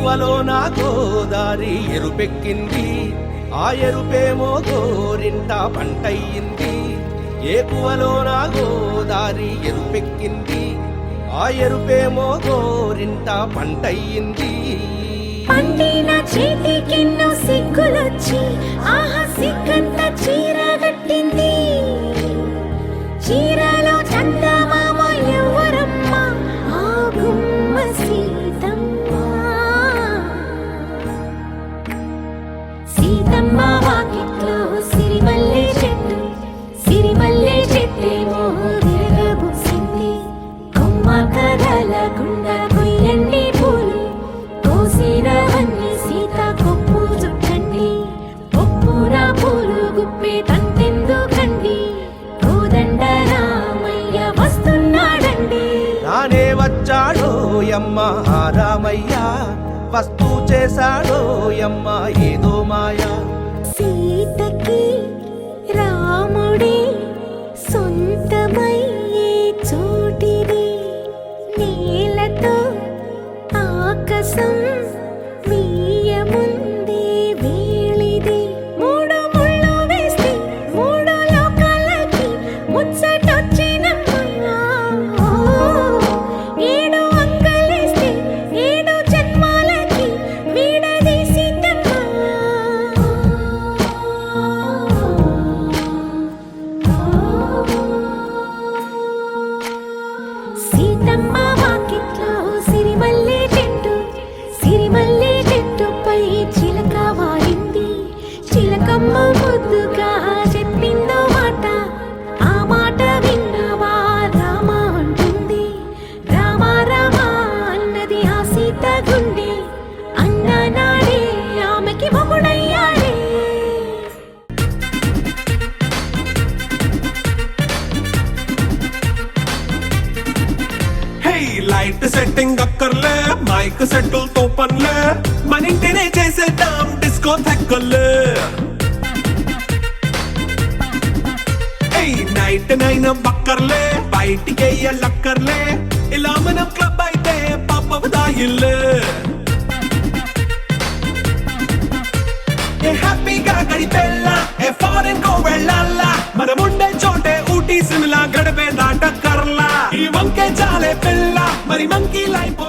ఏకువలో నా గోదారి ఎరుపెక్కింది, ఆ ఎరుపేమో గోరింట పంటయ్యింది. ఏకువలో నా గోదారి ఎరుపెక్కింది, ఆ ఎరుపేమో గోరింట పంటయ్యింది. పండిన చేతికెన్నో సిగ్గులొచ్చి ఆహా సిగ్గంత చీర కట్టింది. చీరలో చందమామ ఎవరమ్మ, ఆ గుమ్మ సీతమ్మ. సీతమ్మ వాకిట్లో సిరిమల్లె చెట్టు, సిరిమల్లె చెట్టేమో విరగబూసింది. కొమ్మ కదలకుండా కొయ్యండి పూలు, కోసినవన్నీ సీత కొప్పు చుట్టండి. కొప్పున పూలు గుప్పే తంతెందుకండి, కోదండ రామయ్య వస్తున్నాడండి. రానే వచ్చాడో యమ్మ ఆ రామయ్య, వస్తూ చేశాడో యమ్మ ఏదో మాయా. సీతకి రాముడే సొంతమయ్యే చోటిది, నేలతో ఆకాశం వీయముందే వేళిది. మూడు ముళ్ళు వేస్తే మూడు లోకాలకి ముచ్చటొచ్చినమ్మా. ఏడు అంగలేస్తే ఏడు జన్మాలకి వీడదీసిద్దమ్మా. సీతమ్మ వాకిట్లో సిరిమల్లె చెట్టు, సిరిమల్లె చెట్టుపై చిలక వాలింది. చిలకమ్మ ముద్దుగా చెప్పిందో మాట, ఆ మాట విన్నవా రామ అంటుంది. రామ రామ అన్నది ఆ సీత గుండె, అన్న నాడే ఆమెకి మొగుడయ్యాడే. లైట్ సెట్టింగ్ అక్కర్లే, మైక్ సెట్టులతో పనులే, మన ఇంటినే చేసేద్దాం డిస్కో తెక్కలే. నైట్ నైన్ బక్కర్లే, బయటికి ఎల్లక్కర్లే, ఇలా మనం క్లబ్ అయితే పాపదాయిల్లే. హ్యాపీగా గడిపెల్లా, ఫారెన్ కో వెళ్ళాలా, మనం ఉండే చోటే ఊటీ సిమ్లా గడిపే దాటక్కర్లా. ఈ వంకే చాలే పిల్ల, మరి మంకీ లైఫ్